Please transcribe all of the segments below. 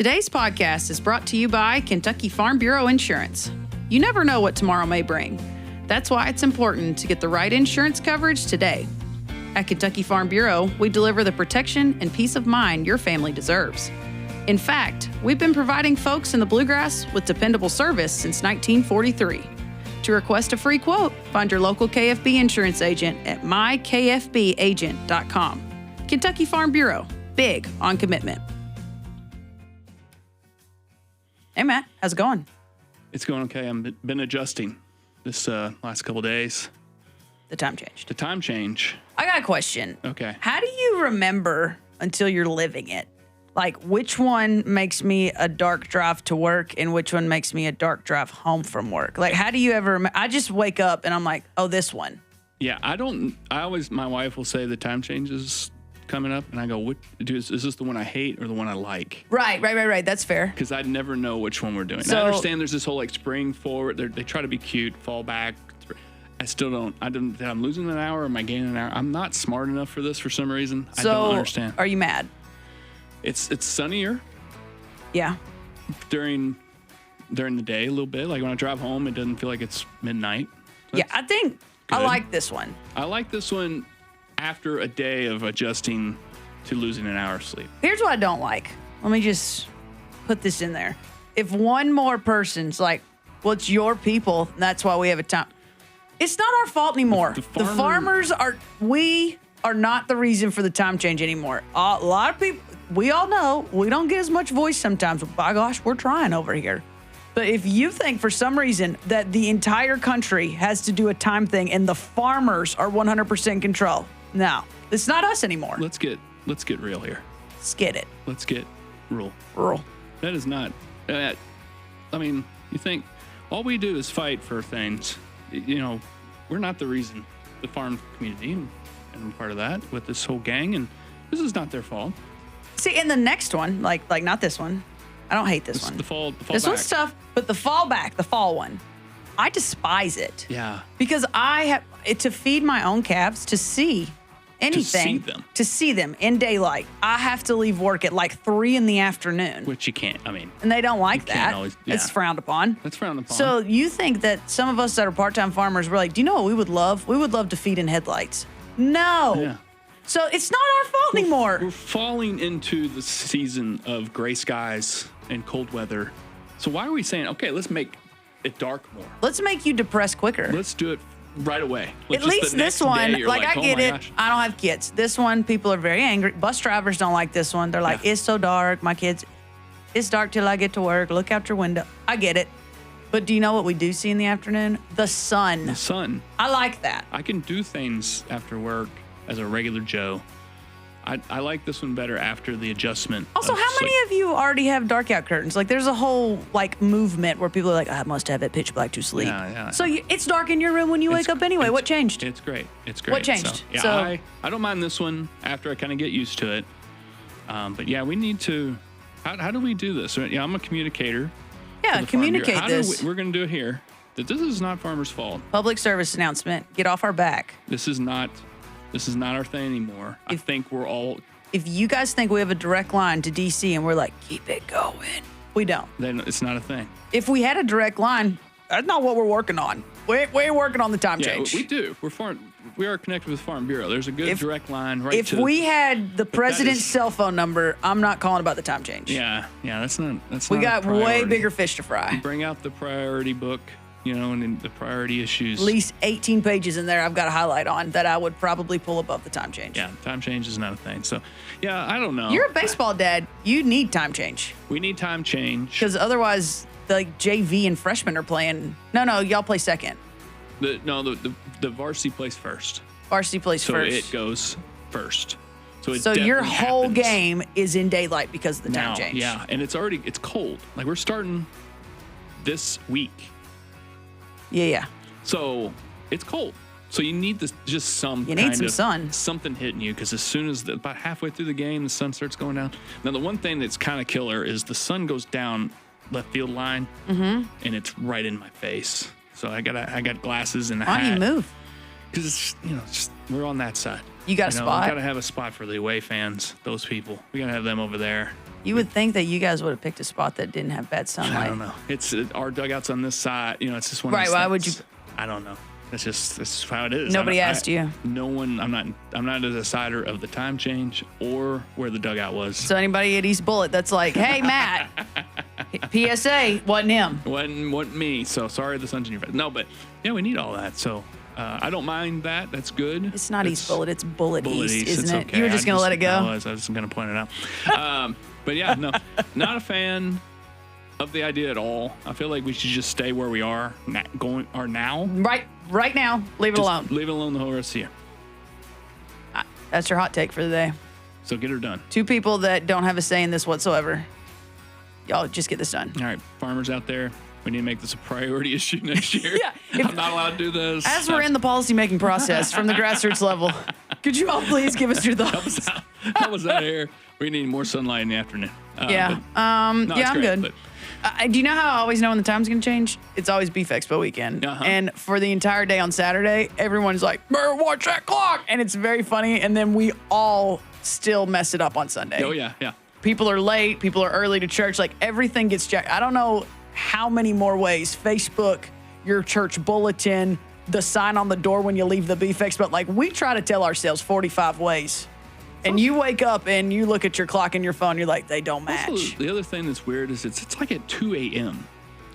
Today's podcast is brought to you by Kentucky Farm Bureau Insurance. You never know what tomorrow may bring. That's why it's important to get the right insurance coverage today. At Kentucky Farm Bureau, we deliver the protection and peace of mind your family deserves. In fact, we've been providing folks in the Bluegrass with dependable service since 1943. To request a free quote, find your local KFB insurance agent at mykfbagent.com. Kentucky Farm Bureau, big on commitment. Hey, Matt, how's it going? It's going okay. I've been adjusting this last couple days. The time changed. The time change. I got a question. Okay. How do you remember until you're living it? Like, which one makes me a dark drive to work and which one makes me a dark drive home from work? Like, how do you ever, I just wake up and I'm like, oh, this one. Yeah, my wife will say the time change is coming up, and I go, is this the one I hate or the one I like? Right. That's fair. Because I never know which one we're doing. So, I understand there's this whole like spring forward. They try to be cute, fall back. I still don't. I'm losing an hour or am I gaining an hour? I'm not smart enough for this for some reason. I don't understand. Are you mad? It's sunnier. Yeah. During the day a little bit. Like when I drive home, it doesn't feel like it's midnight. So yeah, I think good. I like this one. I like this one after a day of adjusting to losing an hour of sleep. Here's what I don't like. Let me just put this in there. If one more person's like, well, it's your people, and that's why we have a time. It's not our fault anymore. The farmers we are not the reason for the time change anymore. A lot of people, we all know, we don't get as much voice sometimes. But by gosh, we're trying over here. But if you think for some reason that the entire country has to do a time thing and the farmers are 100% in control, no, it's not us anymore. Let's get real here. Let's get it. Let's get rural. That is not. I mean, you think all we do is fight for things. You know, we're not the reason. The farm community, and I'm part of that with this whole gang, and this is not their fault. See, in the next one, like not this one. I don't hate this one. The fall this back. One's tough, but the fall one, I despise it. Yeah. Because I have to feed my own calves, to see anything, to see them in daylight. I have to leave work at like 3 p.m. Which you can't. I mean, and they don't like that. Always, yeah. It's frowned upon. That's frowned upon. So you think that some of us that are part-time farmers, we're like, do you know what we would love? We would love to feed in headlights. No. Yeah. So it's not our fault anymore. We're falling into the season of gray skies and cold weather. So why are we saying, okay, let's make it dark more? Let's make you depressed quicker. Let's do it right away. At least this one, like I get it. Gosh. I don't have kids. This one, people are very angry. Bus drivers don't like this one. They're like, It's so dark. My kids, it's dark till I get to work. Look out your window. I get it. But do you know what we do see in the afternoon? The sun. The sun. I like that. I can do things after work as a regular Joe. I like this one better after the adjustment. Also, how many of you already have dark out curtains? Like, there's a whole like movement where people are like, I must have it pitch black to sleep. Yeah. So it's dark in your room when you wake up anyway. What changed? It's great. What changed? So I don't mind this one after I kind of get used to it. But yeah, we need to. How do we do this? Yeah, I'm a communicator. Yeah, communicate this. We're going to do it here. That this is not farmers' fault. Public service announcement. Get off our back. This is not our thing anymore. I think we're all. If you guys think we have a direct line to DC and we're like, keep it going, we don't. Then it's not a thing. If we had a direct line, that's not what we're working on. We're working on the time change. We do. We are connected with Farm Bureau. There's a good direct line right if to. If we had the president's cell phone number, I'm not calling about the time change. Yeah, that's not. We got way bigger fish to fry. Bring out the priority book. And the priority issues. At least 18 pages in there I've got to highlight on that I would probably pull above the time change. Yeah, time change is not a thing. So, yeah, I don't know. You're a baseball dad. You need time change. We need time change. Because otherwise, like JV and freshmen are playing. No, y'all play second. The varsity plays first. Varsity plays first. So it goes first. So your whole game is in daylight because of the time change. Yeah, and it's cold. Like we're starting this week. Yeah. So it's cold. So you need some sun. Something hitting you, because as soon as about halfway through the game, the sun starts going down. Now, the one thing that's kind of killer is the sun goes down left field line, and it's right in my face. So I got glasses and a hat. Why don't you move? Because it's we're on that side. You got a spot? We got to have a spot for the away fans, those people. We got to have them over there. You would think that you guys would have picked a spot that didn't have bad sunlight. I don't know. It's our dugout's on this side. It's just one. Right? Why would you? I don't know. That's just how it is. Nobody asked you. No one. I'm not a decider of the time change or where the dugout was. So anybody at East Bullitt that's like, hey Matt, PSA wasn't him. Wasn't me. So sorry the sun's in your face. No, but yeah, we need all that. So. I don't mind that. That's good. It's not East Bullitt. It's Bullitt East, isn't it's it? Okay. You were just going to let it go? I was just going to point it out. But yeah, no, not a fan of the idea at all. I feel like we should just stay where we are now. Right now. Leave it alone. Leave it alone the whole rest of the year. That's your hot take for the day. So get her done. 2 people that don't have a say in this whatsoever. Y'all just get this done. All right, farmers out there. We need to make this a priority issue next year. Yeah, I'm not allowed to do this. As we're in the policy-making process from the grassroots level, could you all please give us your thoughts? How was that air? We need more sunlight in the afternoon. Yeah. I'm good. Do you know how I always know when the time's going to change? It's always Beef Expo weekend. Uh-huh. And for the entire day on Saturday, everyone's like, "Better watch that clock." And it's very funny. And then we all still mess it up on Sunday. Oh, yeah. People are late. People are early to church. Like, everything gets jacked. I don't know how many more ways. Facebook, your church bulletin, the sign on the door when you leave the Beef Expo. Like, we try to tell ourselves 45 ways. And you wake up and you look at your clock and your phone, you're like, they don't match. Also, the other thing that's weird is it's like at 2 a.m.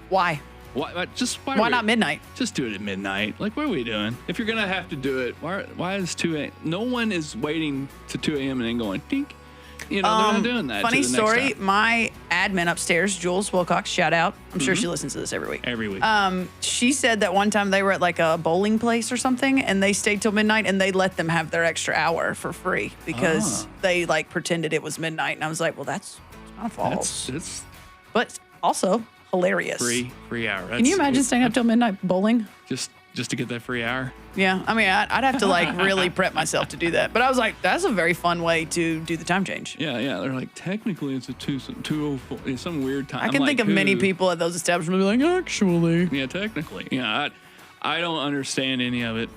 Why? Why not midnight? Just do it at midnight. Like, what are we doing? If you're going to have to do it, why is 2 a.m.? No one is waiting to 2 a.m. and then going, dink. They're not doing that. Funny story, my admin upstairs, Jules Wilcox, shout out. I'm sure she listens to this every week. Every week. She said that one time they were at like a bowling place or something and they stayed till midnight and they let them have their extra hour for free because they like pretended it was midnight. And I was like, well, that's kind of false. But also hilarious. Free hour. Can you imagine staying up till midnight bowling? Just to get that free hour? Yeah. I mean, I'd have to like really prep myself to do that. But I was like, that's a very fun way to do the time change. Yeah. They're like, technically it's a 2:04. It's some weird time. I can think of many people at those establishments like, actually. Yeah, technically. Yeah, I don't understand any of it.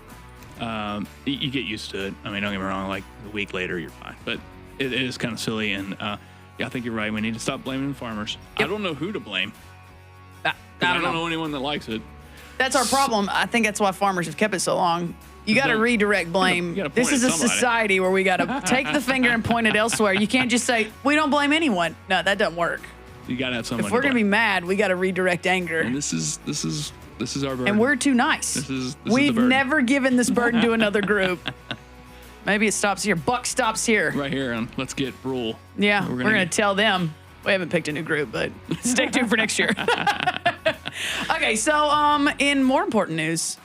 You get used to it. I mean, don't get me wrong. Like a week later, you're fine. But it is kind of silly. And yeah, I think you're right. We need to stop blaming the farmers. Yep. I don't know who to blame. I don't know anyone that likes it. That's our problem. I think that's why farmers have kept it so long. You got to redirect blame. This is a society where we got to take the finger and point it elsewhere. You can't just say, we don't blame anyone. No, that doesn't work. You got to have someone. If we're going to be mad, we got to redirect anger. And this is our burden. And we're too nice. We've never given this burden to another group. Maybe it stops here. Buck stops here. Right here on Let's Get Rule. Yeah, we're going to tell them. We haven't picked a new group, but stay tuned for next year. Okay, so in more important news,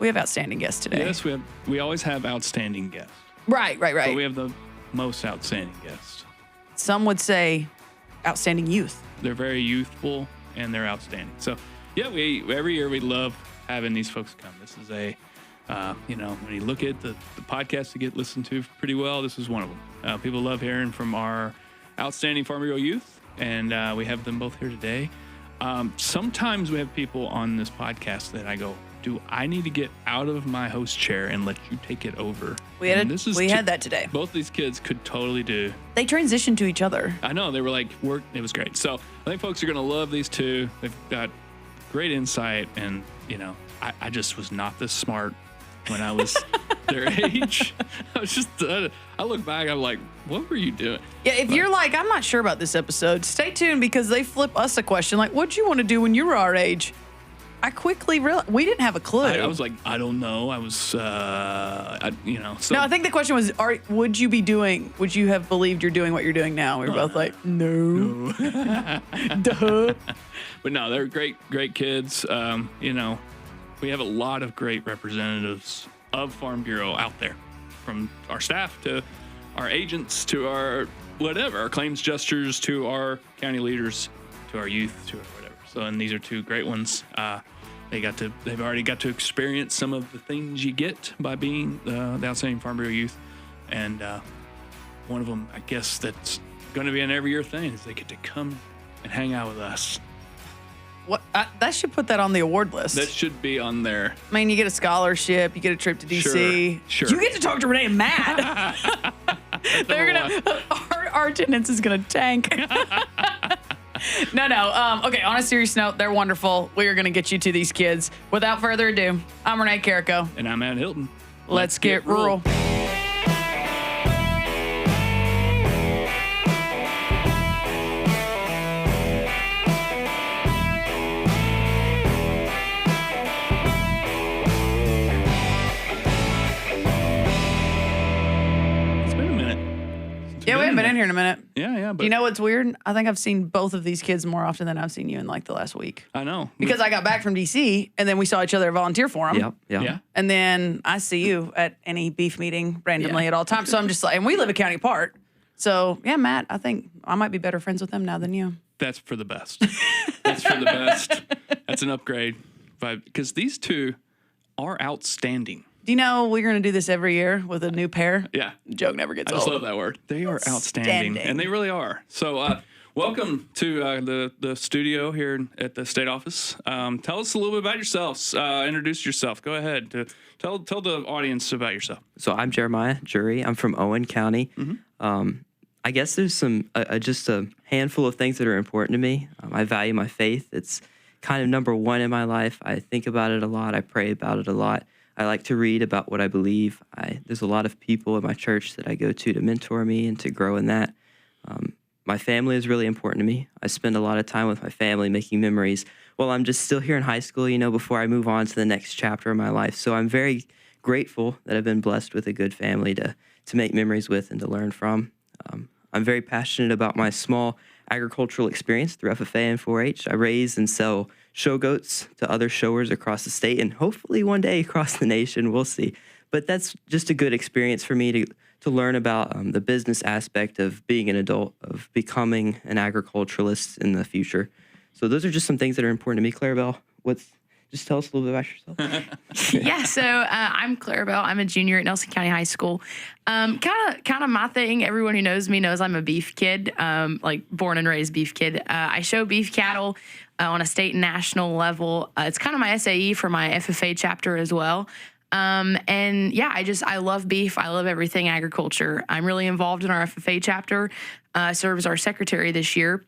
we have outstanding guests today. Yes, we always have outstanding guests. Right. But we have the most outstanding guests. Some would say outstanding youth. They're very youthful and they're outstanding. So, yeah, every year we love having these folks come. This is when you look at the podcasts that get listened to pretty well, this is one of them. People love hearing from our outstanding Farm Bureau youth, and we have them both here today. Sometimes we have people on this podcast that I go, do I need to get out of my host chair and let you take it over? We had that today. Both these kids could totally do. They transitioned to each other. I know. They were like, it was great. So I think folks are going to love these two. They've got great insight. And, I just was not this smart when I was their age. I look back, I'm like, what were you doing? Yeah, if you're like, I'm not sure about this episode, stay tuned because they flip us a question like, what'd you want to do when you were our age? I quickly realized we didn't have a clue. I was like, I don't know. I was, So. No, I think the question was, would you have believed you're doing what you're doing now? We were both like, no. Duh. But no, they're great kids. We have a lot of great representatives of Farm Bureau out there, from our staff to our agents to our whatever, our claims adjusters to our county leaders to our youth to our whatever. So, and these are two great ones. They've already got to experience some of the things you get by being the outstanding Farm Bureau youth. And one of them, I guess, that's going to be an every year thing is they get to come and hang out with us. that should put that on the award list. That should be on there. I mean, you get a scholarship, you get a trip to DC. Sure. You get to talk to Renee and Matt. Our attendance is gonna tank. No. Okay, on a serious note, they're wonderful. We are gonna get you to these kids. Without further ado, I'm Renee Carrico. And I'm Matt Hilton. Let's get rural. Yeah, we haven't been in here in a minute. Yeah. But you know what's weird? I think I've seen both of these kids more often than I've seen you in like the last week. I know. Because I got back from DC and then we saw each other at Volunteer Forum. Yep. Yeah. And then I see you at any beef meeting randomly at all times. So I'm just like, and we live a county apart. So yeah, Matt, I think I might be better friends with them now than you. That's for the best. That's for the best. That's an upgrade. Because these two are outstanding. Do you know we're going to do this every year with a new pair? Yeah. Joke never gets I old. just love that word. They are outstanding. And they really are. So welcome to the studio here at the state office. Tell us a little bit about yourselves. Introduce yourself. Go ahead. Tell the audience about yourself. So I'm Jeremiah Jury. I'm from Owen County. I guess there's some just a handful of things that are important to me. I value my faith. It's kind of number one in my life. I think about it a lot. I pray about it a lot. I like to read about what I believe. There's a lot of people in my church that I go to mentor me and to grow in that. My family is really important to me. I spend a lot of time with my family making memories while I'm just still here in high school, before I move on to the next chapter of my life. So I'm very grateful that I've been blessed with a good family to make memories with and to learn from. I'm very passionate about my small agricultural experience through FFA and 4-H. I raise and sell show goats to other showers across the state and hopefully one day across the nation. We'll see. But that's just a good experience for me to learn about the business aspect of being an adult, of becoming an agriculturalist in the future. So those are just some things that are important to me. Clara Belle, just tell us a little bit about yourself. Yeah, so I'm Clara Belle. I'm a junior at Nelson County High School. Kind of my thing. Everyone who knows me knows I'm a beef kid, like born and raised beef kid. I show beef cattle on a state and national level. It's kind of my SAE for my FFA chapter as well. And yeah, I love beef. I love everything agriculture. I'm really involved in our FFA chapter. I serve as our secretary this year.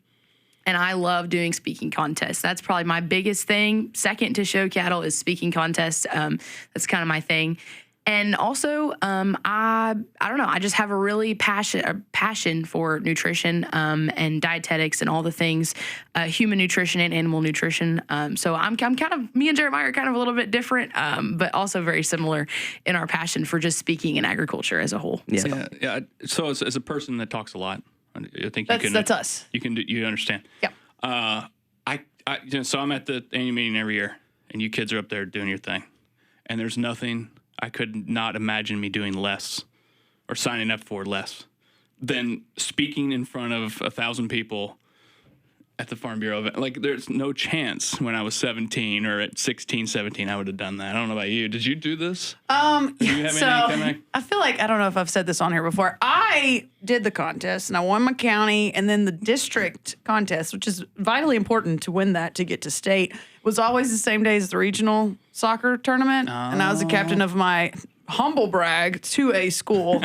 And I love doing speaking contests. That's probably my biggest thing. Second to show cattle is speaking contests. That's kind of my thing. And also, I don't know. I just have a really passion for nutrition and dietetics and all the things, human nutrition and animal nutrition. So I'm kind of, me and Jeremiah are kind of a little bit different, but also very similar in our passion for just speaking in agriculture as a whole. Yeah. So as a person that talks a lot, I think that's us. You understand. Yeah. So I'm at the annual meeting every year, and you kids are up there doing your thing, and there's nothing I could not imagine me doing less, or signing up for less, than speaking in front of 1,000 people at the Farm Bureau event. Like, there's no chance when I was 17 or at 16, 17, I would have done that. I don't know about you. Did you do this? I feel like, I don't know if I've said this on here before. I did the contest and I won my county, and then the district contest, which is vitally important to win that to get to state, was always the same day as the regional soccer tournament. And I was the captain of my humble brag to a school,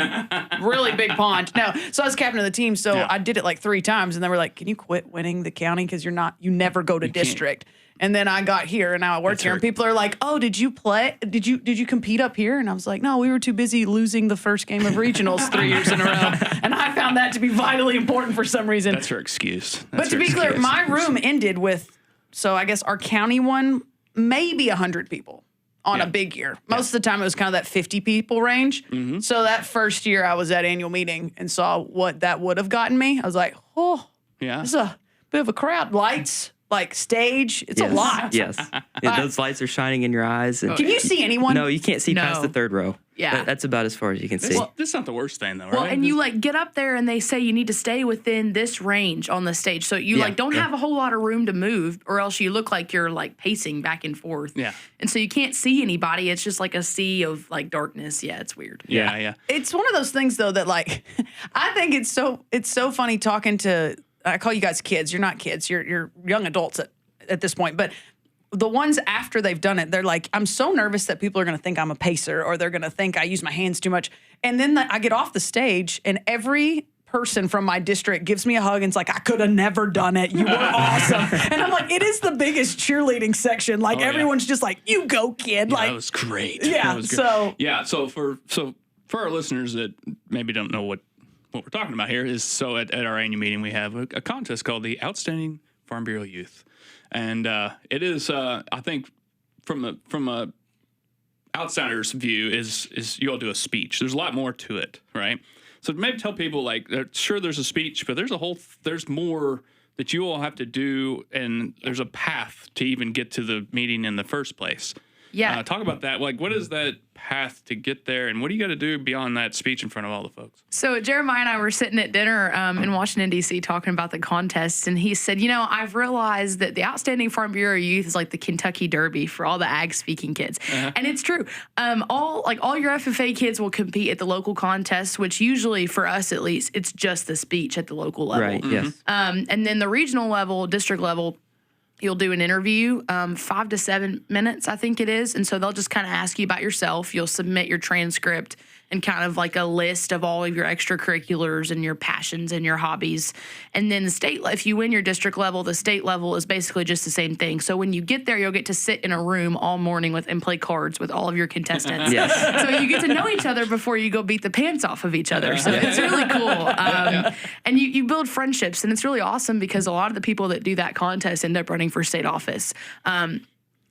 really big pond. No, so I was captain of the team. So I did it like 3 times, and they were like, "Can you quit winning the county because you never go to district?" And then I got here, and now I work here, and people are like, "Oh, did you play? Did you compete up here?" And I was like, "No, we were too busy losing the first game of regionals 3 years in a row." And I found that to be vitally important for some reason. That's her excuse. But to be clear, my room ended with, so I guess our county won maybe 100 people. On a big year. Most of the time it was kind of that 50 people range. Mm-hmm. So that first year I was at annual meeting and saw what that would have gotten me. I was like, oh, it's a bit of a crowd. Lights, like stage, it's a lot. Yes. Those lights are shining in your eyes. And can you see anyone? No, you can't see past the third row. Yeah. That's about as far as you can see. Well, this is not the worst thing, though, right? Well, and you get up there and they say you need to stay within this range on the stage. So you don't have a whole lot of room to move, or else you look like you're pacing back and forth. Yeah. And so you can't see anybody. It's just like a sea of darkness. Yeah, it's weird. Yeah. It's one of those things though that I think it's so funny talking to, I call you guys kids. You're not kids. You're young adults at this point, but the ones after they've done it, they're like, I'm so nervous that people are going to think I'm a pacer or they're going to think I use my hands too much. And then I get off the stage and every person from my district gives me a hug and it's like, I could have never done it. You were awesome. And I'm like, it is the biggest cheerleading section. Like everyone's just like, you go, kid. Yeah, like that was great. Yeah. Was great. So for our listeners that maybe don't know what we're talking about here is, so at our annual meeting, we have a contest called the Outstanding Farm Bureau Youth. And it is, I think, from a outsider's view, is you all do a speech. There's a lot more to it, right? So maybe tell people, like, sure, there's a speech, but there's more that you all have to do, and there's a path to even get to the meeting in the first place. Yeah. Talk about that. Like, what is that path to get there, and what do you got to do beyond that speech in front of all the folks? So Jeremiah and I were sitting at dinner in Washington, D.C. talking about the contest, and he said, I've realized that the Outstanding Farm Bureau Youth is like the Kentucky Derby for all the ag-speaking kids. And it's true. All your FFA kids will compete at the local contest, which usually, for us at least, it's just the speech at the local level. Right, yes. And then the regional level, district level, you'll do an interview, 5 to 7 minutes, I think it is. And so they'll just kind of ask you about yourself. You'll submit your transcript and kind of like a list of all of your extracurriculars and your passions and your hobbies. And then if you win your district level, the state level is basically just the same thing. So when you get there, you'll get to sit in a room all morning and play cards with all of your contestants. Yes. So you get to know each other before you go beat the pants off of each other. So it's really cool. And you build friendships, and it's really awesome because a lot of the people that do that contest end up running for state office.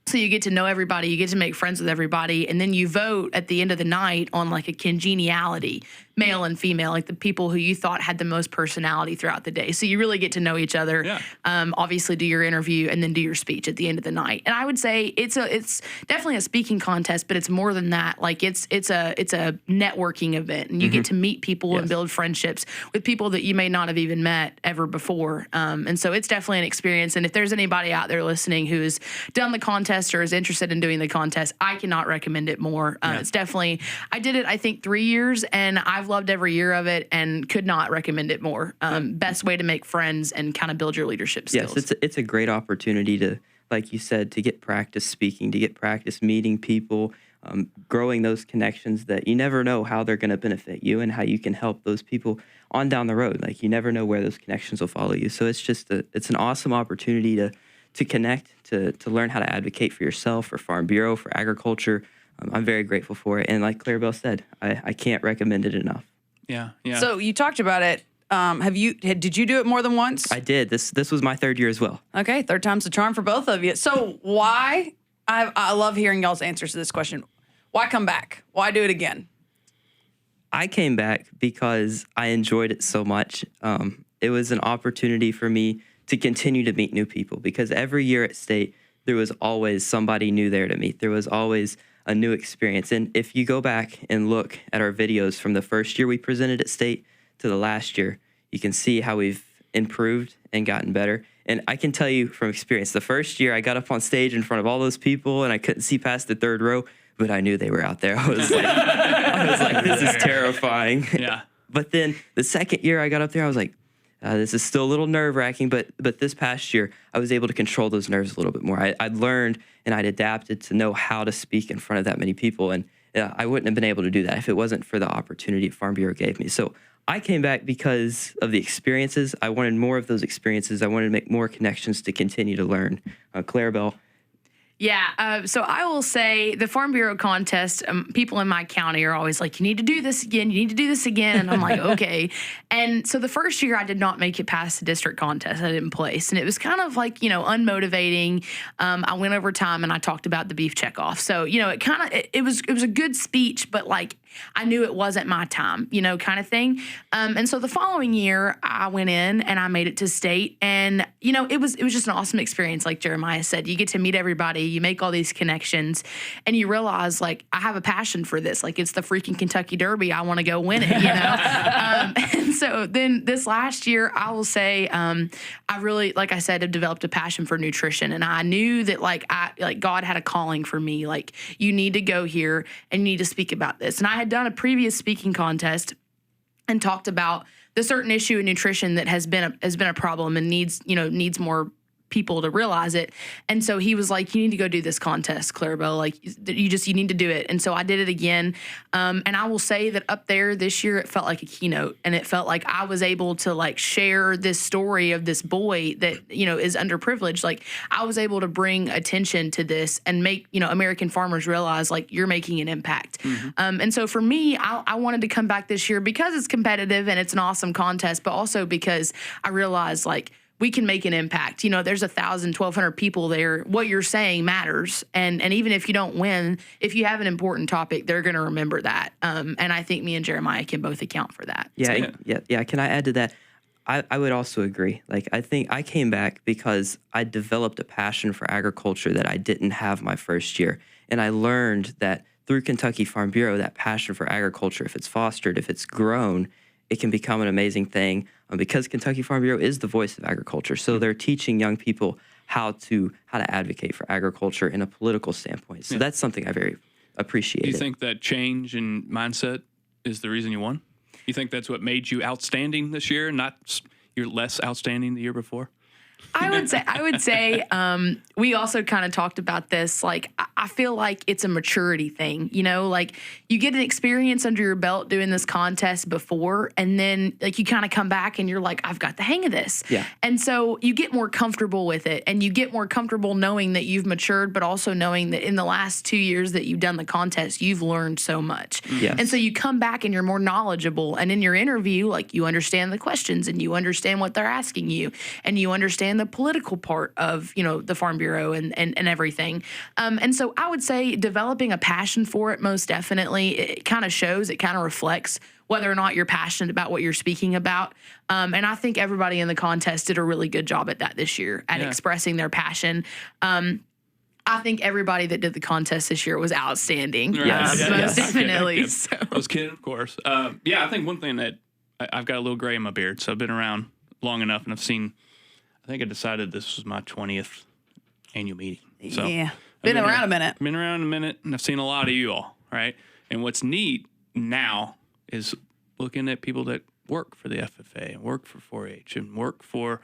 So you get to know everybody, you get to make friends with everybody, and then you vote at the end of the night on like a congeniality, male and female, like the people who you thought had the most personality throughout the day. So you really get to know each other. Yeah. Obviously do your interview and then do your speech at the end of the night. And I would say it's definitely a speaking contest, but it's more than that. Like it's a networking event, and you get to meet people and build friendships with people that you may not have even met ever before. And so it's definitely an experience. And if there's anybody out there listening who has done the contest or is interested in doing the contest, I cannot recommend it more. It's definitely, I did it, I think 3 years, and I've loved every year of it and could not recommend it more. Best way to make friends and kind of build your leadership skills. Yes, it's a great opportunity to, like you said, to get practice speaking, to get practice meeting people, growing those connections that you never know how they're going to benefit you and how you can help those people on down the road. Like you never know where those connections will follow you. So it's just it's an awesome opportunity to connect, to learn how to advocate for yourself, for Farm Bureau, for agriculture. I'm very grateful for it. And like Clara Belle said, I can't recommend it enough. Yeah. So you talked about it. Did you do it more than once? I did. This was my third year as well. Okay, third time's the charm for both of you. So why? I love hearing y'all's answers to this question. Why come back? Why do it again? I came back because I enjoyed it so much. It was an opportunity for me to continue to meet new people, because every year at state, there was always somebody new there to meet. There was always a new experience. And if you go back and look at our videos from the first year we presented at state to the last year, you can see how we've improved and gotten better. And I can tell you from experience, the first year I got up on stage in front of all those people and I couldn't see past the third row, but I knew they were out there. I was like, this is terrifying. Yeah. But then the second year I got up there, I was like, this is still a little nerve-wracking, but this past year, I was able to control those nerves a little bit more. I'd learned and I'd adapted to know how to speak in front of that many people, and I wouldn't have been able to do that if it wasn't for the opportunity Farm Bureau gave me. So I came back because of the experiences. I wanted more of those experiences. I wanted to make more connections to continue to learn. Clara Belle. Yeah, so I will say the Farm Bureau contest, people in my county are always like, you need to do this again, you need to do this again. And I'm like, okay. And so the first year I did not make it past the district contest. I didn't place. And it was kind of like, unmotivating. I went over time and I talked about the beef checkoff. So, it was a good speech, but like, I knew it wasn't my time, kind of thing. And so the following year I went in and I made it to state, and, it was just an awesome experience. Like Jeremiah said, you get to meet everybody, you make all these connections, and you realize like, I have a passion for this. Like it's the freaking Kentucky Derby. I want to go win it, And so then this last year, I will say, I really, like I said, have developed a passion for nutrition. And I knew that God had a calling for me. Like you need to go here and you need to speak about this. And I had done a previous speaking contest and talked about the certain issue in nutrition that has been a problem and needs more people to realize it. And so he was like, you need to go do this contest, Clara Belle. Like, you need to do it. And so I did it again. And I will say that up there this year, it felt like a keynote, and it felt like I was able to like share this story of this boy that, is underprivileged. Like, I was able to bring attention to this and make, American farmers realize like you're making an impact. And so for me, I wanted to come back this year because it's competitive and it's an awesome contest, but also because I realized like, we can make an impact. There's 1,000, 1,200 people there. What you're saying matters. And even if you don't win, if you have an important topic, they're going to remember that. And I think me and Jeremiah can both account for that. Yeah. Can I add to that? I would also agree. Like, I think I came back because I developed a passion for agriculture that I didn't have my first year. And I learned that through Kentucky Farm Bureau, that passion for agriculture, if it's fostered, if it's grown, it can become an amazing thing because Kentucky Farm Bureau is the voice of agriculture. So they're teaching young people how to advocate for agriculture in a political standpoint. So that's something I very appreciate. Do you think that change in mindset is the reason you won? You think that's what made you outstanding this year, not you're less outstanding the year before? I would say we also kind of talked about this. Like, I feel like it's a maturity thing, like you get an experience under your belt doing this contest before, and then like you kind of come back and you're like, I've got the hang of this. Yeah. And so you get more comfortable with it, and you get more comfortable knowing that you've matured, but also knowing that in the last 2 years that you've done the contest, you've learned so much. Yes. And so you come back and you're more knowledgeable. And in your interview, like you understand the questions and you understand what they're asking you, and you understand the political part of, the Farm Bureau and everything. And so I would say developing a passion for it, most definitely, it kind of shows, it kind of reflects whether or not you're passionate about what you're speaking about. And I think everybody in the contest did a really good job at that this year, at expressing their passion. I think everybody that did the contest this year was outstanding. Right. Most definitely. I was kidding, of course. I think one thing that I've got a little gray in my beard, so I've been around long enough, and I think I decided this was my 20th annual meeting. So been around a minute. Been around a minute, and I've seen a lot of you all, right? And what's neat now is looking at people that work for the FFA, and work for 4-H, and work for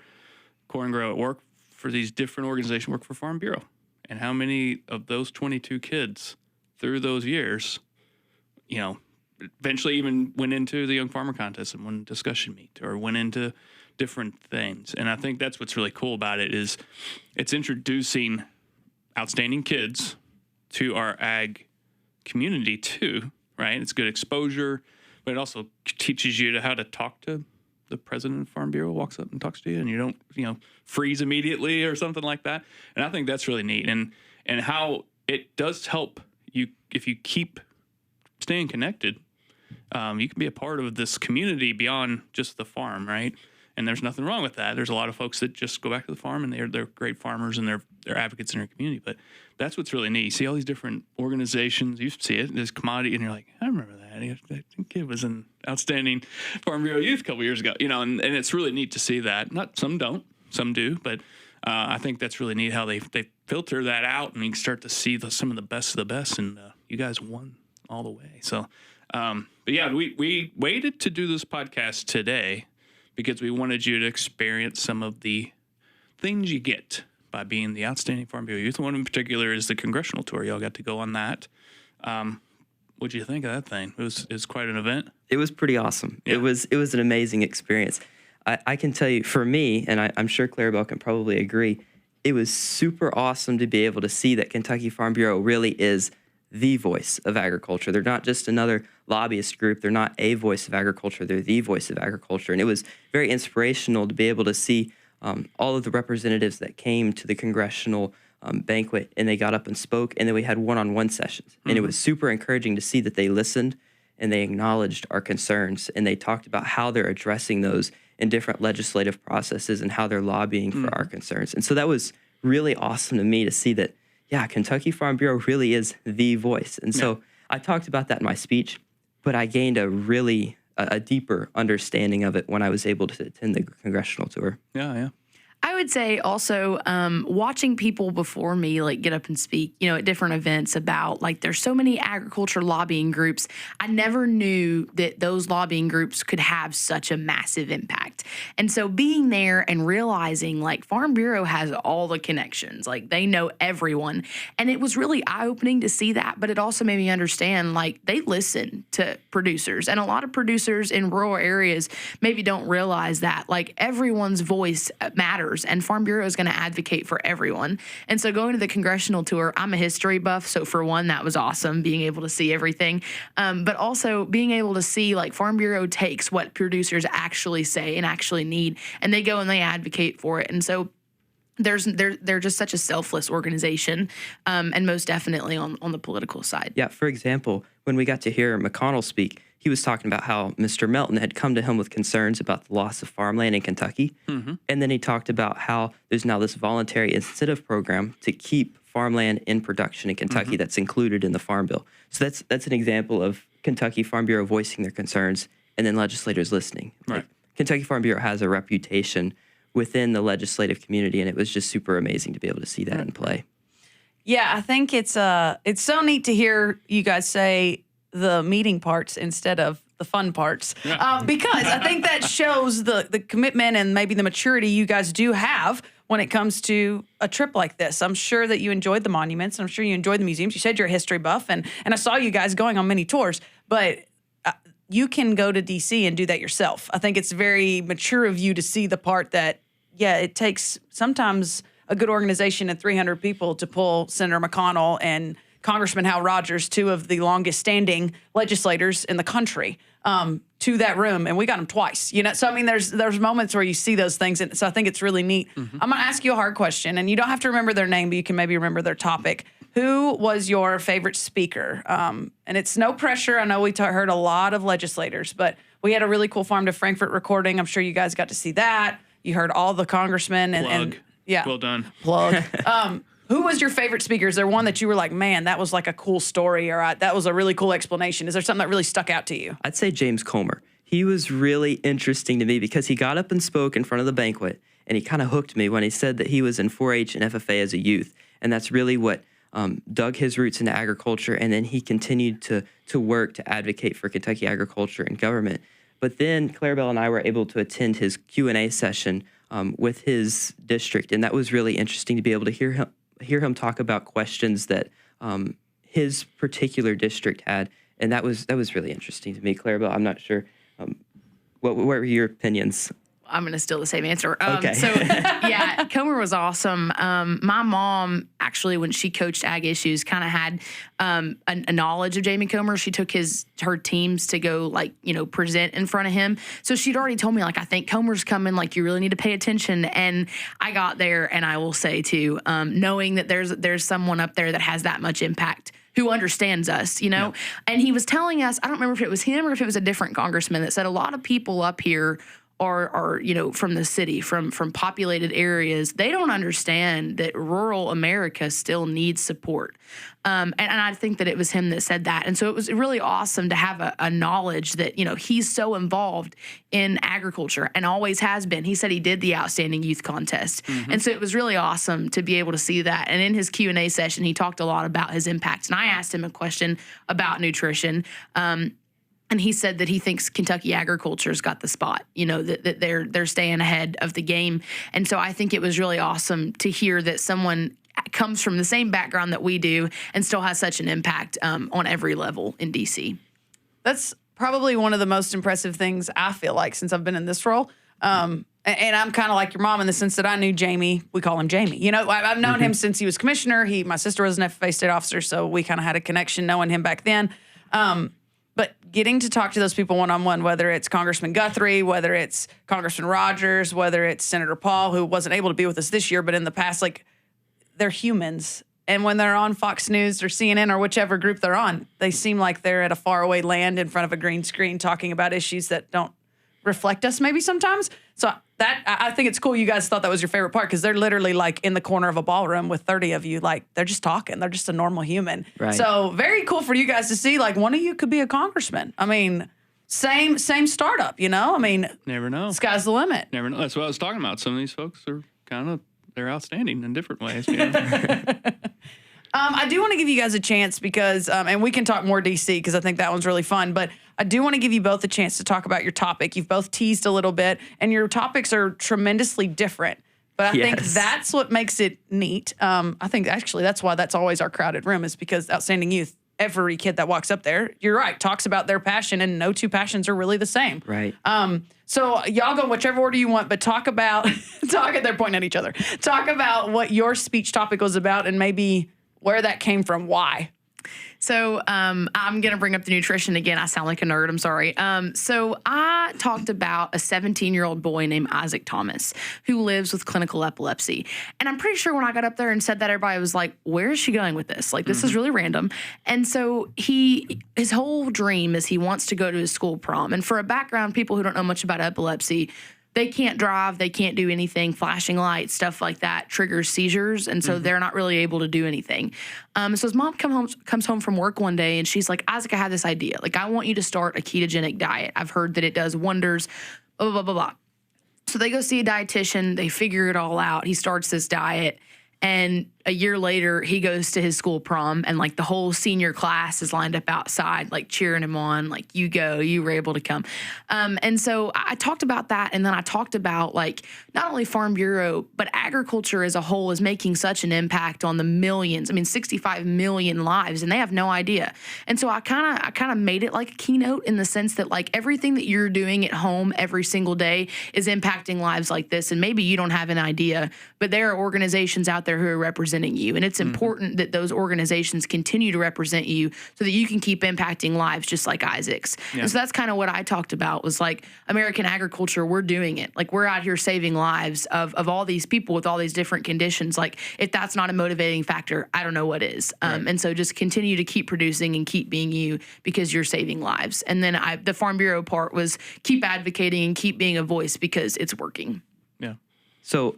Corn Grow, work for these different organizations, work for Farm Bureau. And how many of those 22 kids through those years, eventually even went into the Young Farmer Contest and won discussion meet or went into different things. And I think that's what's really cool about it is it's introducing outstanding kids to our ag community too, right? It's good exposure, but it also teaches you how to talk to the president of Farm Bureau, walks up and talks to you, and you don't, freeze immediately or something like that. And I think that's really neat. And how it does help you if you keep staying connected. You can be a part of this community beyond just the farm, right? And there's nothing wrong with that. There's a lot of folks that just go back to the farm and they're great farmers and they're advocates in their community. But that's what's really neat. You see all these different organizations. You see it, this commodity, and you're like, I remember that. That kid was an outstanding Farm Bureau youth a couple years ago. And it's really neat to see that. Not some don't, some do, but I think that's really neat how they filter that out and you can start to see some of the best. And you guys won all the way. So, but yeah, we waited to do this podcast today because we wanted you to experience some of the things you get by being the outstanding Farm Bureau youth. One in particular is the congressional tour. Y'all got to go on that. What'd you think of that thing? It was quite an event. It was pretty awesome. Yeah. It was an amazing experience. I can tell you, for me, and I'm sure Clara Belle can probably agree, it was super awesome to be able to see that Kentucky Farm Bureau really is the voice of agriculture. They're not just another lobbyist group. They're not a voice of agriculture. They're the voice of agriculture. And it was very inspirational to be able to see all of the representatives that came to the congressional banquet, and they got up and spoke, and then we had one-on-one sessions. Mm-hmm. And it was super encouraging to see that they listened and they acknowledged our concerns, and they talked about how they're addressing those in different legislative processes and how they're lobbying for our concerns. And so that was really awesome to me to see that, yeah, Kentucky Farm Bureau really is the voice. And so I talked about that in my speech, but I gained a deeper understanding of it when I was able to attend the congressional tour. Yeah. I would say also watching people before me like get up and speak, at different events about like there's so many agriculture lobbying groups. I never knew that those lobbying groups could have such a massive impact. And so being there and realizing like Farm Bureau has all the connections, like they know everyone. And it was really eye-opening to see that, but it also made me understand like they listen to producers, and a lot of producers in rural areas maybe don't realize that like everyone's voice matters, and Farm Bureau is going to advocate for everyone. And so going to the congressional tour, I'm a history buff, so for one, that was awesome, being able to see everything, but also being able to see like Farm Bureau takes what producers actually say and actually need, and they go and they advocate for it. And so they're just such a selfless organization, and most definitely on the political side. Yeah, for example, when we got to hear McConnell speak, he was talking about how Mr. Melton had come to him with concerns about the loss of farmland in Kentucky. Mm-hmm. And then he talked about how there's now this voluntary incentive program to keep farmland in production in Kentucky that's included in the Farm Bill. So that's an example of Kentucky Farm Bureau voicing their concerns and then legislators listening. Right. Like, Kentucky Farm Bureau has a reputation within the legislative community, and it was just super amazing to be able to see that in play. Yeah, I think it's so neat to hear you guys say the meeting parts instead of the fun parts, because I think that shows the commitment and maybe the maturity you guys do have when it comes to a trip like this. I'm sure that you enjoyed the monuments, and I'm sure you enjoyed the museums. You said you're a history buff, and I saw you guys going on many tours, but you can go to D.C. and do that yourself. I think it's very mature of you to see the part that, it takes sometimes a good organization and 300 people to pull Senator McConnell and Congressman Hal Rogers, two of the longest standing legislators in the country, to that room. And we got them twice, So, I mean, there's moments where you see those things. And so I think it's really neat. I'm going to ask you a hard question, and you don't have to remember their name, but you can maybe remember their topic. Who was your favorite speaker? And it's no pressure. I know we heard a lot of legislators, but we had a really cool Farm to Frankfurt recording. I'm sure you guys got to see that. You heard all the congressmen and yeah. Well done. Plug. Who was your favorite speaker? Is there one that you were like, man, that was like a cool story, or that was a really cool explanation? Is there something that really stuck out to you? I'd say James Comer. He was really interesting to me because he got up and spoke in front of the banquet, and he kind of hooked me when he said that he was in 4-H and FFA as a youth. And that's really what dug his roots into agriculture, and then he continued to work to advocate for Kentucky agriculture and government. But then Clara Belle and I were able to attend his Q&A session with his district, and that was really interesting to be able to hear him talk about questions that his particular district had, and that was really interesting to me. Clara Belle, I'm not sure, what were your opinions? I'm going to steal the same answer. Okay. So, yeah, Comer was awesome. My mom, actually, when she coached Ag Issues, kind of had a knowledge of Jamie Comer. She took her teams to go, present in front of him. So she'd already told me, I think Comer's coming, you really need to pay attention. And I got there, and I will say, too, knowing that there's someone up there that has that much impact who understands us, Yeah. And he was telling us, I don't remember if it was him or if it was a different congressman, that said a lot of people up here are from the city, from populated areas. They don't understand that rural America still needs support. And I think that it was him that said that. And so it was really awesome to have a knowledge that, he's so involved in agriculture and always has been. He said he did the Outstanding Youth Contest. Mm-hmm. And so it was really awesome to be able to see that. And in his Q&A session, he talked a lot about his impact. And I asked him a question about nutrition. And he said that he thinks Kentucky agriculture's got the spot, that they're staying ahead of the game. And so I think it was really awesome to hear that someone comes from the same background that we do and still has such an impact on every level in D.C. That's probably one of the most impressive things I feel like since I've been in this role. And I'm kind of like your mom in the sense that I knew Jamie. We call him Jamie. I've known him since he was commissioner. My sister was an FFA state officer, so we kind of had a connection knowing him back then. But getting to talk to those people one-on-one, whether it's Congressman Guthrie, whether it's Congressman Rogers, whether it's Senator Paul, who wasn't able to be with us this year, but in the past, they're humans. And when they're on Fox News or CNN or whichever group they're on, they seem like they're at a faraway land in front of a green screen talking about issues that don't reflect us maybe sometimes. So I think it's cool you guys thought that was your favorite part, because they're literally in the corner of a ballroom with 30 of you. They're just talking. They're just a normal human. Right. So very cool for you guys to see, one of you could be a congressman. I mean, same startup, I mean. Never know. Sky's the limit. Never know. That's what I was talking about. Some of these folks are they're outstanding in different ways. You know? I do want to give you guys a chance because, and we can talk more DC because I think that one's really fun, but I do want to give you both a chance to talk about your topic. You've both teased a little bit, and your topics are tremendously different. But I think that's what makes it neat. I think actually that's why that's always our crowded room, is because Outstanding Youth, every kid that walks up there, you're right, talks about their passion, and no two passions are really the same. Right. So y'all go whichever order you want, but talk about, they're pointing at each other. Talk about what your speech topic was about and maybe where that came from, why. So I'm going to bring up the nutrition again. I sound like a nerd. I'm sorry. So I talked about a 17-year-old boy named Isaac Thomas who lives with clinical epilepsy. And I'm pretty sure when I got up there and said that, everybody was like, where is she going with this? Like, this is really random. And so his whole dream is he wants to go to his school prom. And for a background, people who don't know much about epilepsy, they can't drive, they can't do anything, flashing lights, stuff like that triggers seizures, and so they're not really able to do anything. So his mom comes home from work one day, and she's like, Isaac, I have this idea. Like, I want you to start a ketogenic diet. I've heard that it does wonders, blah, blah, blah, blah. So they go see a dietitian, they figure it all out. He starts this diet, and a year later, he goes to his school prom, and like the whole senior class is lined up outside, like cheering him on, like, you go, you were able to come. And so I talked about that. And then I talked about like not only Farm Bureau, but agriculture as a whole is making such an impact on the millions. I mean, 65 million lives, and they have no idea. And so I kind of made it like a keynote in the sense that like everything that you're doing at home every single day is impacting lives like this. And maybe you don't have an idea, but there are organizations out there who are representing you. And it's important that those organizations continue to represent you so that you can keep impacting lives just like Isaac's. Yeah. And so that's kind of what I talked about was like American agriculture, we're doing it. Like we're out here saving lives of all these people with all these different conditions. Like if that's not a motivating factor, I don't know what is. And so just continue to keep producing and keep being you because you're saving lives. And then the Farm Bureau part was keep advocating and keep being a voice because it's working. Yeah. So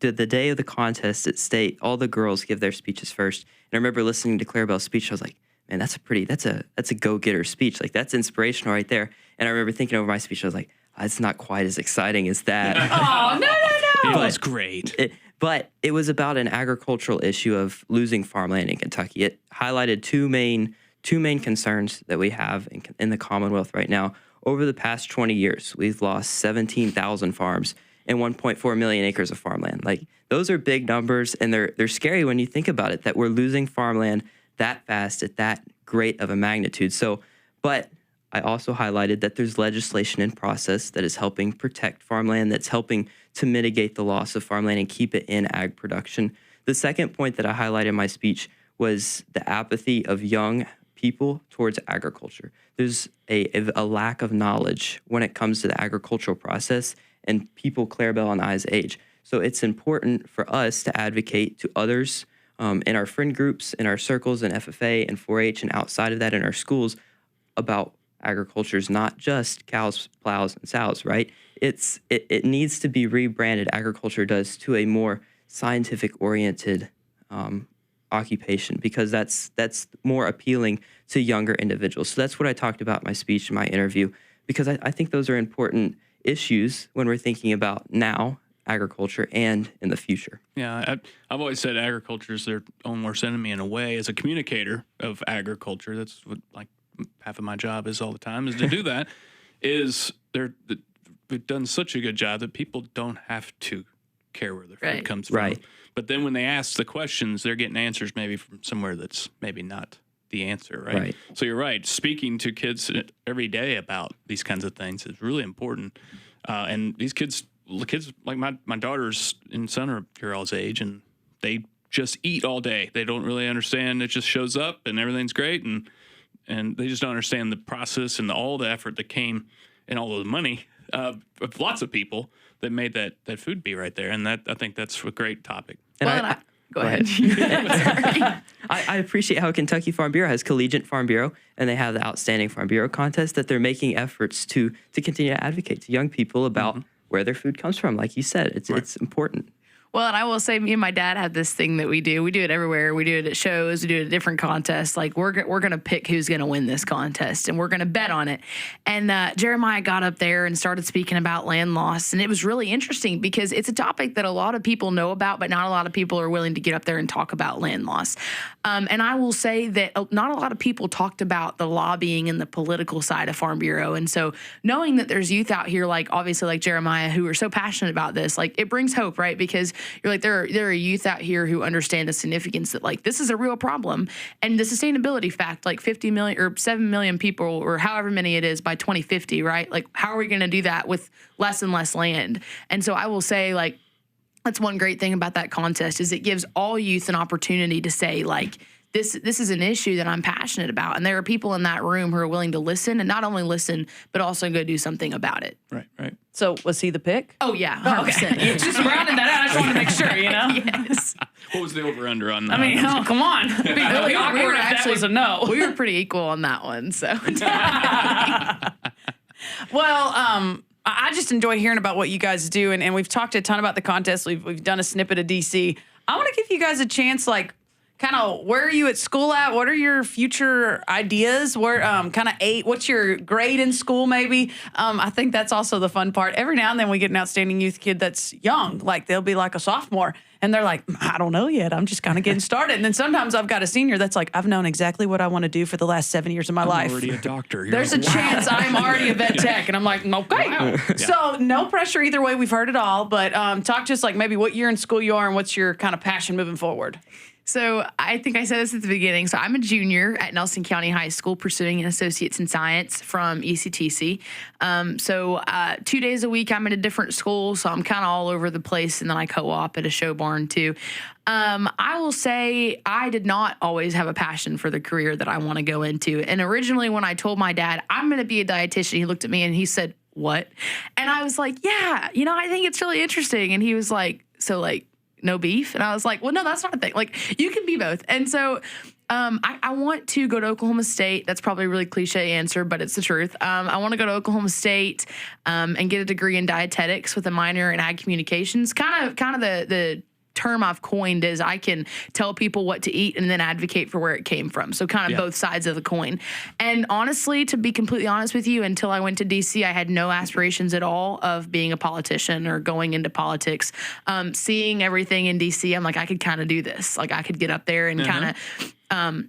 the day of the contest at state, all the girls give their speeches first. And I remember listening to Clara Belle's speech. I was like, man, that's a go-getter speech. Like that's inspirational right there. And I remember thinking over my speech, I was like, it's not quite as exciting as that. Oh, no. It was great. But it was about an agricultural issue of losing farmland in Kentucky. It highlighted two main concerns that we have in the Commonwealth right now. Over the past 20 years, we've lost 17,000 farms and 1.4 million acres of farmland. Like those are big numbers, and they're scary when you think about it, that we're losing farmland that fast at that great of a magnitude. So, but I also highlighted that there's legislation in process that is helping protect farmland, that's helping to mitigate the loss of farmland and keep it in ag production. The second point that I highlighted in my speech was the apathy of young people towards agriculture. There's a lack of knowledge when it comes to the agricultural process and people Clara Belle and I's age. So it's important for us to advocate to others in our friend groups, in our circles, in FFA and 4-H, and outside of that in our schools about agriculture is not just cows, plows, and sows, right? It needs to be rebranded. Agriculture does to a more scientific-oriented occupation because that's more appealing to younger individuals. So that's what I talked about in my speech, in my interview, because I think those are important issues when we're thinking about now agriculture and in the future. Yeah, I've always said agriculture is their own worst enemy in a way. As a communicator of agriculture, that's what like half of my job is all the time, is to do that. We've done such a good job that people don't have to care where their food comes from. Right. But then when they ask the questions, they're getting answers maybe from somewhere that's maybe not the answer, right? So you're right. Speaking to kids every day about these kinds of things is really important. And these kids like my daughters and son are your all's age, and they just eat all day. They don't really understand. It just shows up and everything's great, and they just don't understand the process and all the effort that came and all the money of lots of people that made that food be right there. And I think that's a great topic. And Go ahead. I appreciate how Kentucky Farm Bureau has Collegiate Farm Bureau, and they have the Outstanding Farm Bureau contest, that they're making efforts to continue to advocate to young people about where their food comes from. Like you said, it's important. Well, and I will say, me and my dad have this thing that we do. We do it everywhere. We do it at shows. We do it at different contests. Like we're going to pick who's going to win this contest, and we're going to bet on it. And Jeremiah got up there and started speaking about land loss, and it was really interesting because it's a topic that a lot of people know about, but not a lot of people are willing to get up there and talk about land loss. And I will say that not a lot of people talked about the lobbying and the political side of Farm Bureau. And so knowing that there's youth out here, like obviously like Jeremiah, who are so passionate about this, like it brings hope, right? Because you're like, there are youth out here who understand the significance that like this is a real problem. And the sustainability fact, like 50 million or 7 million people or however many it is by 2050, right? Like how are we going to do that with less and less land? And so I will say like, that's one great thing about that contest is it gives all youth an opportunity to say like, this is an issue that I'm passionate about. And there are people in that room who are willing to listen and not only listen, but also go do something about it. Right. So was he the pick? Oh, yeah, 100%. Okay. Just rounding that out. I just wanted to make sure, you know? Yes. What was the over-under on that? I mean, oh, come on. It'd be really awkward if that was a no. We were pretty equal on that one, so. Well, I just enjoy hearing about what you guys do, and we've talked a ton about the contest. We've done a snippet of DC. I want to give you guys a chance, like, kind of where are you at school at? What are your future ideas? Where what's your grade in school maybe? I think that's also the fun part. Every now and then we get an outstanding youth kid that's young, like they'll be like a sophomore and they're like, I don't know yet. I'm just kind of getting started. And then sometimes I've got a senior that's like, I've known exactly what I want to do for the last 7 years of my life. I'm already a doctor. You're There's a chance I'm already a vet tech. And I'm like, okay. Wow. So no pressure either way. We've heard it all. But talk to us like maybe what year in school you are and what's your kind of passion moving forward. So I think I said this at the beginning. So I'm a junior at Nelson County High School pursuing an associate's in science from ECTC. 2 days a week I'm at a different school, so I'm kind of all over the place, and then I co-op at a show barn too. I will say I did not always have a passion for the career that I want to go into. And originally when I told my dad, I'm going to be a dietitian, he looked at me and he said, what? And I was like, yeah, I think it's really interesting. And he was like, so like, no beef? And I was like, well, no, that's not a thing. Like, you can be both. And so I want to go to Oklahoma State. That's probably a really cliche answer, but it's the truth. I want to go to Oklahoma State and get a degree in dietetics with a minor in ag communications. Kind of the term I've coined is I can tell people what to eat and then advocate for where it came from. So kind of both sides of the coin. And honestly, to be completely honest with you, until I went to DC, I had no aspirations at all of being a politician or going into politics. Seeing everything in DC, I'm like, I could kind of do this. Like I could get up there and kind of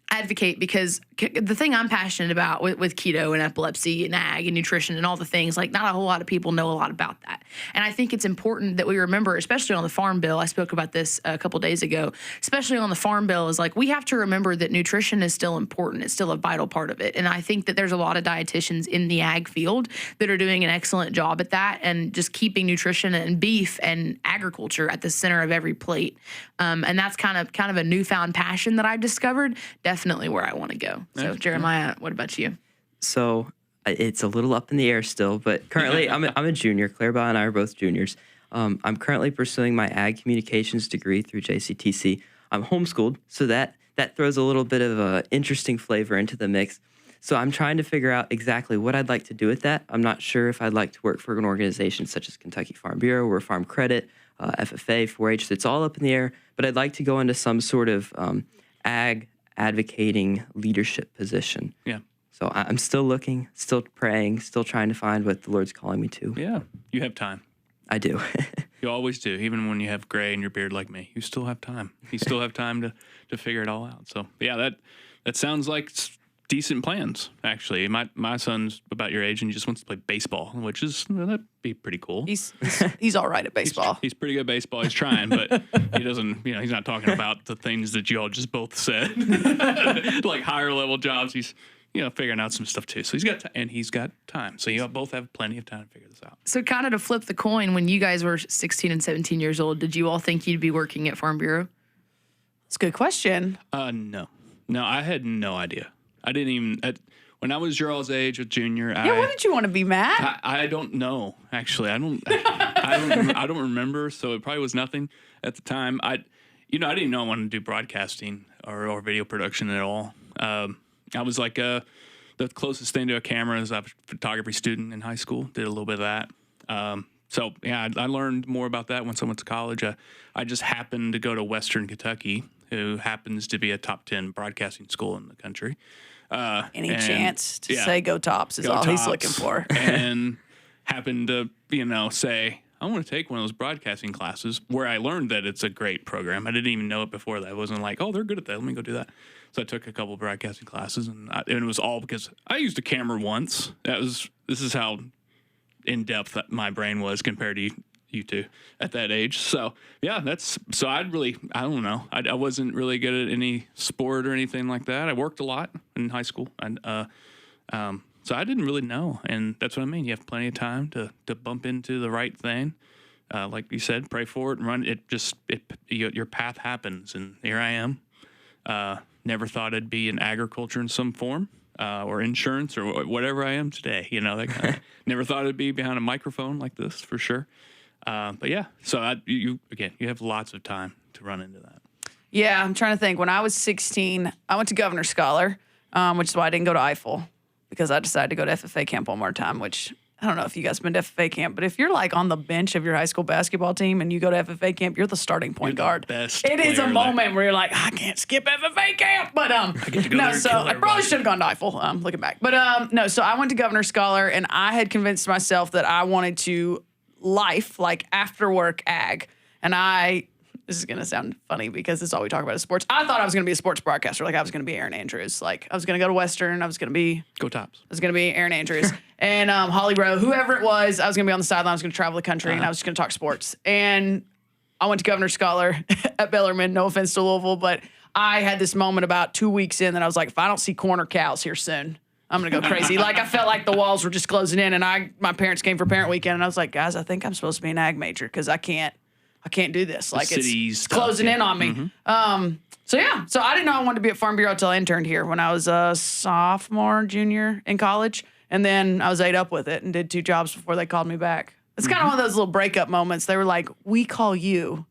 advocate, because the thing I'm passionate about with keto and epilepsy and ag and nutrition and all the things, like not a whole lot of people know a lot about that. And I think it's important that we remember, especially on the Farm Bill, I spoke about this a couple days ago, especially on the Farm Bill, is like we have to remember that nutrition is still important. It's still a vital part of it. And I think that there's a lot of dietitians in the ag field that are doing an excellent job at that and just keeping nutrition and beef and agriculture at the center of every plate. And that's kind of a newfound passion that I discovered. Definitely where I want to go. So Jeremiah, what about you? So it's a little up in the air still, but currently I'm a junior. Clara Belle and I are both juniors. I'm currently pursuing my ag communications degree through JCTC. I'm homeschooled, so that throws a little bit of a interesting flavor into the mix. So I'm trying to figure out exactly what I'd like to do with that. I'm not sure if I'd like to work for an organization such as Kentucky Farm Bureau or Farm Credit, FFA, 4-H. It's all up in the air, but I'd like to go into some sort of ag advocating leadership position. Yeah. So I'm still looking, still praying, still trying to find what the Lord's calling me to. Yeah. You have time. I do. You always do. Even when you have gray in your beard like me, you still have time. You still have time to figure it all out. So yeah, that sounds like decent plans, actually. My son's about your age and he just wants to play baseball, which is, that'd be pretty cool. He's all right at baseball. He's pretty good at baseball. He's trying, but he doesn't, he's not talking about the things that you all just both said, like higher level jobs. He's, figuring out some stuff too. So he's got time. So you both have plenty of time to figure this out. So kind of to flip the coin, when you guys were 16 and 17 years old, did you all think you'd be working at Farm Bureau? That's a good question. No, I had no idea. I didn't even, when I was your all's age, a junior. What did you want to be, Matt? I don't know, actually. I don't remember. So it probably was nothing at the time. I didn't know I wanted to do broadcasting or video production at all. I was like, the closest thing to a camera is I was a photography student in high school. Did a little bit of that. So, yeah, I learned more about that once I went to college. I just happened to go to Western Kentucky, who happens to be a top 10 broadcasting school in the country. Any chance to say go Tops is all he's looking for. And happened to, say, I want to take one of those broadcasting classes where I learned that it's a great program. I didn't even know it before that. I wasn't like, oh, they're good at that. Let me go do that. So I took a couple of broadcasting classes, and it was all because I used a camera once. This is how in depth that my brain was compared to you two at that age. So yeah, I don't know. I wasn't really good at any sport or anything like that. I worked a lot in high school, and so I didn't really know. And that's what I mean. You have plenty of time to bump into the right thing. Like you said, pray for it and run. Your path happens, and here I am. Never thought I'd be in agriculture in some form. Or insurance or whatever I am today, that kind of, never thought I'd be behind a microphone like this for sure. But yeah, so you have lots of time to run into that. Yeah, I'm trying to think. When I was 16, I went to Governor Scholar, which is why I didn't go to Eiffel, because I decided to go to FFA camp one more time, which I don't know if you guys have been to FFA camp, but if you're like on the bench of your high school basketball team and you go to FFA camp, you're the starting point guard. It is a moment where you're like, I can't skip FFA camp. But I get to go there, so I probably should have gone to Eiffel, looking back. But no, so I went to Governor Scholar, and I had convinced myself that I wanted to after work ag. And this is going to sound funny because it's all we talk about is sports. I thought I was going to be a sports broadcaster. Like I was going to be Aaron Andrews. Like I was going to go to Western. I was going to be Go Tops. I was going to be Aaron Andrews and Holly Rowe, whoever it was. I was going to be on the sideline. I was going to travel the country and I was just going to talk sports. And I went to Governor Scholar at Bellarmine. No offense to Louisville, but I had this moment about 2 weeks in that I was like, if I don't see corner cows here soon, I'm going to go crazy. Like I felt like the walls were just closing in, and my parents came for parent weekend, and I was like, guys, I think I'm supposed to be an ag major because I can't do this. Like it's closing in on me. Mm-hmm. So I didn't know I wanted to be at Farm Bureau until I interned here when I was a sophomore, junior in college. And then I was ate up with it and did 2 jobs before they called me back. It's kind of one of those little breakup moments. They were like, we call you.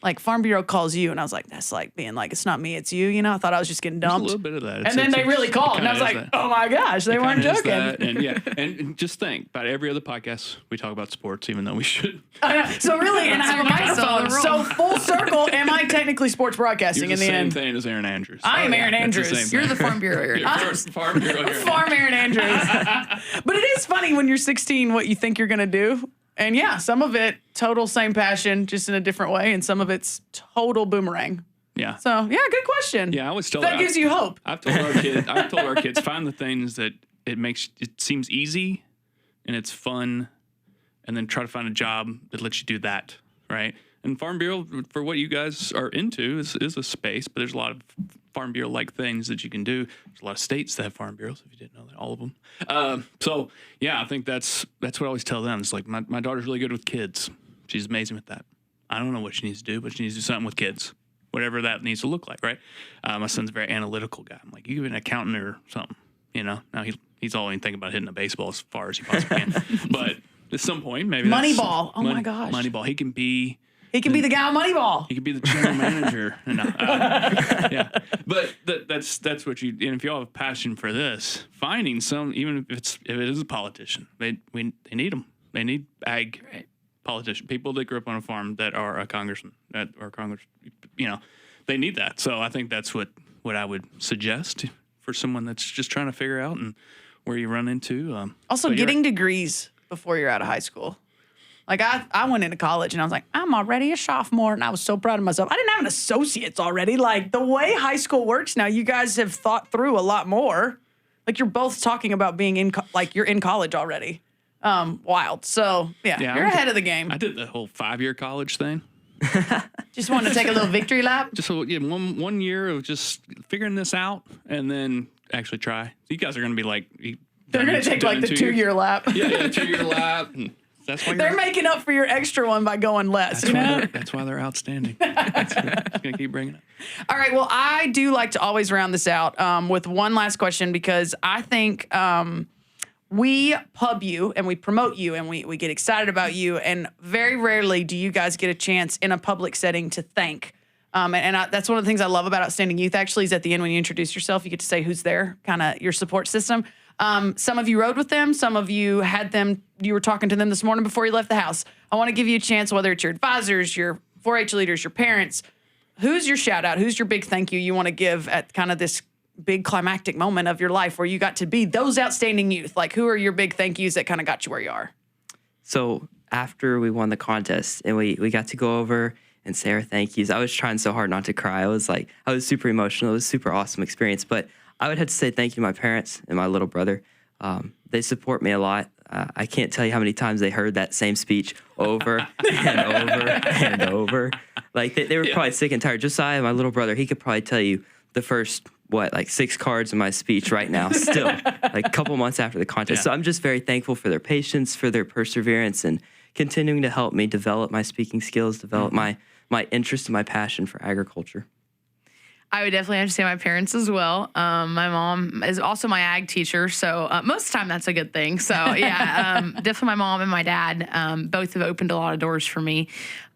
Like Farm Bureau calls you, and I was like, that's like being like, it's not me, it's you. I thought I was just getting dumped. There's a little bit of that. And then they really called, and I was like, oh my gosh, they weren't joking. And just think about every other podcast we talk about sports, even though we should. So really, and I have a microphone. So full circle, am I technically sports broadcasting in the end? Same thing as Aaron Andrews. I am Aaron Andrews. You're the Farm Bureau Aaron Andrews. Farm Bureau Aaron. Farm Aaron Andrews. But it is funny when you're 16 what you think you're gonna do. And yeah, some of it total same passion, just in a different way, and some of it's total boomerang. Yeah. So yeah, good question. Yeah, I always tell that gives you hope. I've told our kids find the things that it seems easy and it's fun, and then try to find a job that lets you do that, right? And Farm Bureau, for what you guys are into, is a space, but there's a lot of Farm Bureau-like things that you can do. There's a lot of states that have Farm Bureaus, if you didn't know that, all of them. So, yeah, I think that's what I always tell them. It's like, my daughter's really good with kids. She's amazing with that. I don't know what she needs to do, but she needs to do something with kids, whatever that needs to look like, right? My son's a very analytical guy. I'm like, you can be an accountant or something, Now he's all even thinking about hitting a baseball as far as he possibly can. But at some point, maybe Moneyball. Oh, my gosh. Moneyball. He can be the guy on Moneyball. He could be the general manager. Yeah, but that's what you. And if you all have a passion for this, finding some, even if it is a politician, they need them. They need ag politicians, people that grew up on a farm that are a congressman, they need that. So I think that's what I would suggest for someone that's just trying to figure out and where you run into. Also, getting degrees before you're out of high school. Like, I went into college, and I was like, I'm already a sophomore, and I was so proud of myself. I didn't have an associate's already. Like, the way high school works now, you guys have thought through a lot more. Like, you're both talking about being you're in college already. Wild. So, yeah, you're ahead of the game. I did the whole 5-year college thing. Just wanted to take a little victory lap? Just one year of just figuring this out, and then actually try. You guys are going to be like... They're going to take, like, the 2-year lap. Yeah, 2-year lap, and... They're making up for your extra one by going less. That's why they're outstanding. Just gonna keep bringing it. All right. Well, I do like to always round this out with one last question, because I think we pub you and we promote you and we get excited about you, and very rarely do you guys get a chance in a public setting to thank. That's one of the things I love about Outstanding Youth. Actually, is at the end when you introduce yourself, you get to say who's there, kind of your support system. Some of you rode with them. Some of you had them. You were talking to them this morning before you left the house. I want to give you a chance, whether it's your advisors, your 4-H leaders, your parents. Who's your shout out? Who's your big thank you want to give at kind of this big climactic moment of your life where you got to be those outstanding youth? Like, who are your big thank yous that kind of got you where you are? So after we won the contest and we got to go over and say our thank yous, I was trying so hard not to cry. I was super emotional. It was a super awesome experience. But I would have to say thank you to my parents and my little brother. They support me a lot. I can't tell you how many times they heard that same speech over and over and over. Like they were probably sick and tired. Josiah, my little brother, he could probably tell you the first, 6 cards of my speech right now, still, like a couple months after the contest. Yeah. So I'm just very thankful for their patience, for their perseverance, and continuing to help me develop my speaking skills, develop my interest and my passion for agriculture. I would definitely have to say my parents as well. My mom is also my ag teacher, so most of the time that's a good thing. So yeah, definitely my mom and my dad both have opened a lot of doors for me.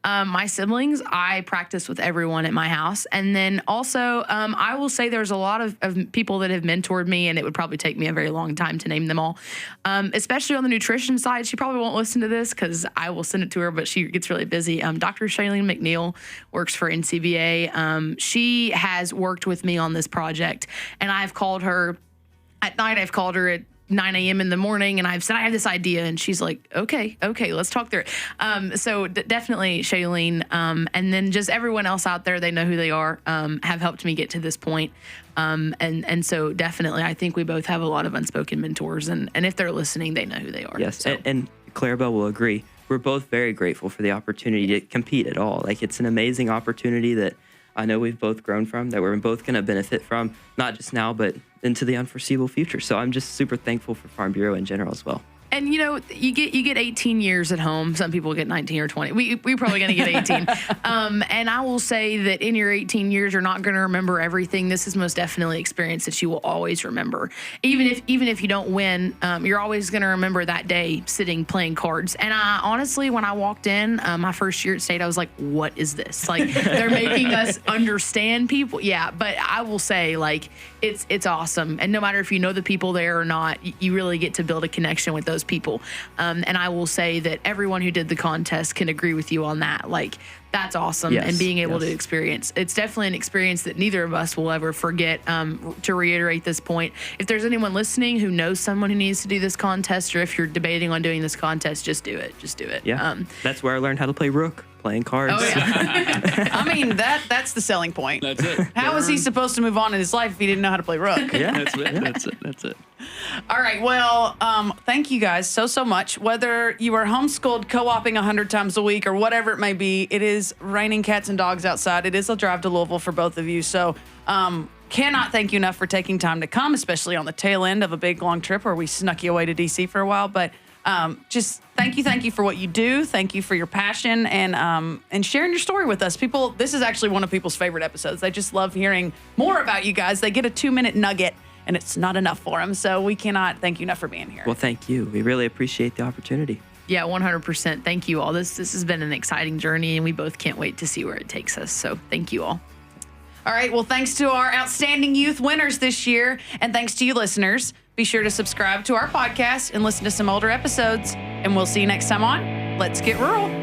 My siblings, I practice with everyone at my house. And then also, I will say there's a lot of people that have mentored me, and it would probably take me a very long time to name them all. Especially on the nutrition side. She probably won't listen to this because I will send it to her, but she gets really busy. Dr. Shailene McNeil works for NCBA. She has worked with me on this project, and I've called her at night. I've called her at 9 a.m. in the morning, and I've said, I have this idea, and she's like, okay, let's talk through it. So definitely Shailene, and then just everyone else out there, they know who they are, have helped me get to this point. And so definitely, I think we both have a lot of unspoken mentors, and if they're listening, they know who they are. Yes, so. and Clara Belle will agree. We're both very grateful for the opportunity to compete at all. Like, it's an amazing opportunity that I know we've both grown from, that we're both going to benefit from, not just now, but into the unforeseeable future. So I'm just super thankful for Farm Bureau in general as well. And you get 18 years at home. Some people get 19 or 20. We probably going to get 18. And I will say that in your 18 years, you're not going to remember everything. This is most definitely an experience that you will always remember. Even if you don't win, you're always going to remember that day sitting playing cards. And I honestly, when I walked in my first year at state, I was like, what is this? Like, they're making us understand people. Yeah, but I will say, like, it's awesome. And no matter if you know the people there or not, you really get to build a connection with those people. And I will say that everyone who did the contest can agree with you on that. Like, that's awesome. Yes, and being able to experience. It's definitely an experience that neither of us will ever forget. To reiterate this point, if there's anyone listening who knows someone who needs to do this contest, or if you're debating on doing this contest, just do it. Just do it. Yeah. That's where I learned how to play rook, playing cards. Oh, yeah. I mean, that's the selling point. That's it. How was he supposed to move on in his life if he didn't know how to play rook? Yeah. That's it. All right. Well, thank you guys so much. Whether you are homeschooled, co-oping 100 times a week, or whatever it may be, it is raining cats and dogs outside. It is a drive to Louisville for both of you. So cannot thank you enough for taking time to come, especially on the tail end of a big, long trip where we snuck you away to D.C. for a while. But just thank you for what you do. Thank you for your passion and sharing your story with us. People, this is actually one of people's favorite episodes. They just love hearing more about you guys. They get a 2-minute nugget, and it's not enough for them. So we cannot thank you enough for being here. Well, thank you. We really appreciate the opportunity. Yeah, 100%. Thank you all. This has been an exciting journey, and we both can't wait to see where it takes us. So thank you all. All right. Well, thanks to our outstanding youth winners this year, and thanks to you listeners. Be sure to subscribe to our podcast and listen to some older episodes. And we'll see you next time on Let's Get Rural.